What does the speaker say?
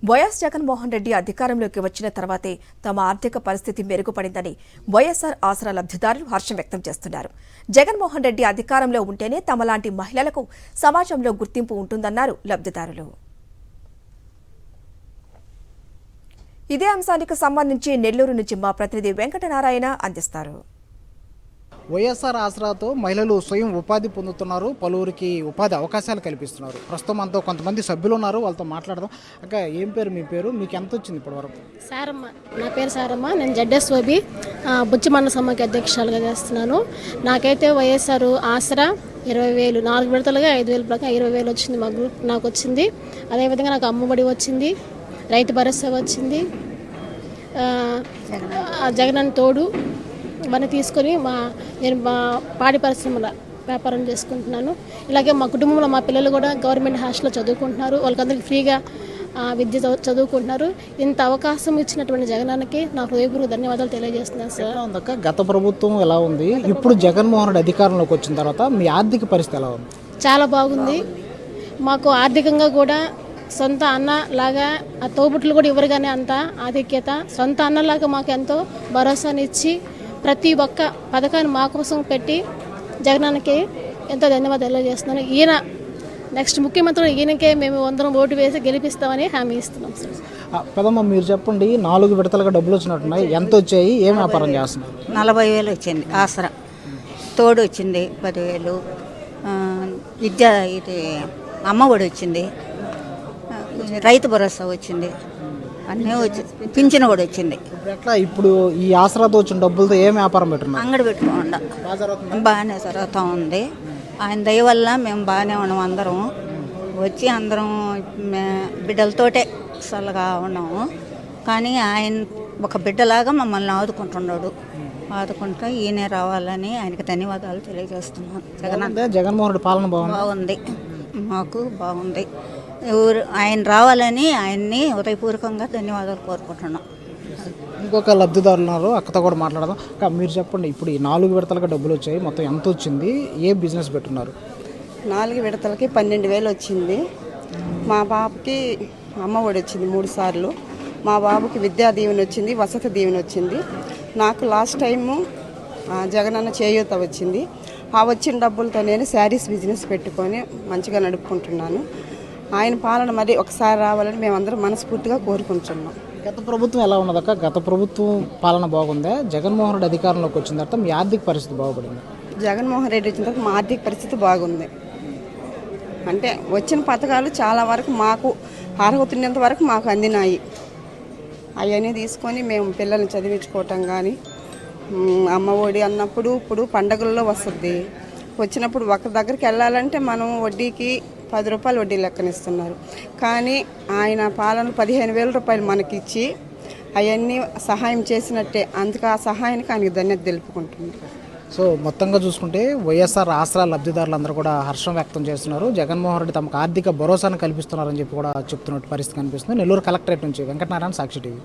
YS Jaganmohan Reddy అధికారంలోకి వచ్చిన తర్వాతే తమ ఆర్థిక పరిస్థితి మెరుగుపడిందని వైఎస్ఆర్ ఆసరా లబ్ధిదారులు హర్షం వ్యక్తం చేస్తున్నారు. జగన్మోహన్ రెడ్డి అధికారంలో ఉంటేనే తమలాంటి మహిళలకు సమాజంలో గుర్తింపు ఉంటుందన్నారు లబ్ధిదారులు. ఇదే అంశానికి సంబంధించి నెల్లూరు నుంచి మా ప్రతినిధి వెంకటనారాయణ అందిస్తారు. వైఎస్ఆర్ ఆసరాతో మహిళలు స్వయం ఉపాధి పొందుతున్నారు. పలువురికి ఉపాధి అవకాశాలు కల్పిస్తున్నారు. ప్రస్తుతం మనతో కొంతమంది సభ్యులు ఉన్నారు, వాళ్ళతో మాట్లాడదాం. అక్క, ఏం పేరు మీ పేరు? మీకు ఎంత వచ్చింది ఇప్పటివరకు? సారమ్మ, నా పేరు సారమ్మ. నేను జడ్ఎస్ఓబి బుచ్చిమండ సమాఖ్య అధ్యక్షురాలుగా చేస్తున్నాను. నాకైతే వైఎస్ఆర్ ఆసరా 20,000 4 విడతలుగా 5,000 ప్రకారం 20,000 వచ్చింది. మా గ్రూప్ నాకు వచ్చింది. అదేవిధంగా నాకు అమ్మఒడి వచ్చింది, రైతు భరోసా వచ్చింది, జగనన్న తోడు ఇవన్నీ తీసుకొని నేను మా పాడి పరిశ్రమల వ్యాపారం చేసుకుంటున్నాను. ఇలాగే మా కుటుంబంలో మా పిల్లలు కూడా గవర్నమెంట్ హాస్టల్లో చదువుకుంటున్నారు. వాళ్ళకందరికీ ఫ్రీగా విద్య చదువుకుంటున్నారు. ఇంత అవకాశం ఇచ్చినటువంటి జగనానికి నా హృదయపూర్వక ధన్యవాదాలు తెలియజేస్తున్నాను సార్. గత ప్రభుత్వం ఎలా ఉంది, ఇప్పుడు జగన్మోహన్ రెడ్డి అధికారంలోకి వచ్చిన తర్వాత మీ ఆర్థిక పరిస్థితి ఎలా ఉంది? చాలా బాగుంది. మాకు ఆర్థికంగా కూడా సొంత అన్న లాగా ఆ తోబుట్లు కూడా ఇవ్వరు, కానీ అంత ఆధిక్యత సొంత అన్నలాగా మాకు ఎంతో భరోసాని ఇచ్చి ప్రతి ఒక్క పథకాన్ని మా కోసం పెట్టి జగనానికి ఎంతో ధన్యవాదాలు తెలియజేస్తున్నాను. ఈయన నెక్స్ట్ ముఖ్యమంత్రి ఈయనకే మేము అందరం ఓటు వేసి గెలిపిస్తామని హామీ ఇస్తున్నాం సార్. పెదమ్మ, మీరు చెప్పండి, 4 విడతలుగా డబ్బులు వచ్చినట్టున్నాయి, ఎంత వచ్చాయి, ఏం వ్యాపారం చేస్తున్నారు? 40,000 వచ్చింది ఆసరా, తోడు వచ్చింది 10,000, విద్య ఇది అమ్మఒడి వచ్చింది, రైతు భరోసా వచ్చింది, అన్నీ వచ్చి పింఛను కూడా వచ్చింది. ఎట్లా ఇప్పుడు ఈ ఆసరాతో వచ్చిన డబ్బులతో ఏం వ్యాపారం పెట్టున్నాం? అంగడి పెట్టుకోండా బాగానే జరుగుతూ ఉంది. ఆయన దయ వల్ల మేము బాగానే ఉన్నాము. అందరం వచ్చి అందరం బిడ్డలతోటే చల్లగా ఉన్నాము. కానీ ఆయన ఒక బిడ్డలాగా మమ్మల్ని ఆదుకుంటున్నాడు. ఆదుకుంటూ ఈయనే రావాలని ఆయనకి ధన్యవాదాలు తెలియజేస్తున్నాను. జగన్మోహన్ రెడ్డి పాలన బాగుంది, మాకు బాగుంది. ఆయన రావాలని ఆయన్ని హృదయపూర్వకంగా ధన్యవాదాలు కోరుకుంటున్నాం. ఇంకొక లబ్ధిదారులు ఉన్నారు, అక్కతో కూడా మాట్లాడదాం. మీరు చెప్పండి, ఇప్పుడు ఈ 4 విడతలుగా డబ్బులు వచ్చాయి, మొత్తం ఎంత వచ్చింది, ఏ బిజినెస్ పెట్టున్నారు? 4 విడతలకి 12,000 వచ్చింది. మా బాబుకి అమ్మఒడి వచ్చింది 3 సార్లు. మా బాబుకి విద్యా దీవెన వచ్చింది, వసతి దీవెన వచ్చింది. నాకు లాస్ట్ టైము జగనన్న చేయూత వచ్చింది. ఆ వచ్చిన డబ్బులతో నేను శారీస్ బిజినెస్ పెట్టుకొని మంచిగా నడుపుకుంటున్నాను. ఆయన పాలన మరి ఒకసారి రావాలని మేమందరం మనస్ఫూర్తిగా కోరుకుంటున్నాం. గత ప్రభుత్వం ఎలా ఉన్నదక్క? గత ప్రభుత్వం పాలన బాగుందా? జగన్మోహన్ రెడ్డి అధికారంలోకి వచ్చిన తర్వాత మీ ఆర్థిక పరిస్థితి బాగుపడింది? జగన్మోహన్ రెడ్డి వచ్చిన తర్వాత మా ఆర్థిక పరిస్థితి బాగుంది. అంటే వచ్చిన పథకాలు చాలా వరకు మాకు అర్హత ఉన్నంత వరకు మాకు అందినాయి. అవన్నీ తీసుకొని మేము పిల్లల్ని చదివించుకోవటం కానీ, అమ్మఒడి అన్నప్పుడు ఇప్పుడు పండగల్లో వస్తుంది. వచ్చినప్పుడు ఒక దగ్గరికి వెళ్ళాలంటే మనం వడ్డీకి 10 రూపాయలు వడ్డీ లెక్కనిస్తున్నారు. కానీ ఆయన పాలన 15,000 రూపాయలు మనకిచ్చి అవన్నీ సహాయం చేసినట్టే. అందుకు ఆ సహాయానికి ఆయనకి ధన్యత తెలుపుకుంటుంది. సో మొత్తంగా చూసుకుంటే వైఎస్ఆర్ ఆసరా లబ్ధిదారులందరూ కూడా హర్షం వ్యక్తం చేస్తున్నారు. జగన్మోహన్ రెడ్డి తమకు ఆర్థిక భరోసాను కల్పిస్తున్నారని చెప్పి కూడా చెప్తున్నట్టు పరిస్థితి కనిపిస్తుంది. నెల్లూరు కలెక్టరేట్ నుంచి వెంకటనారాయణ, సాక్షి టీవీ.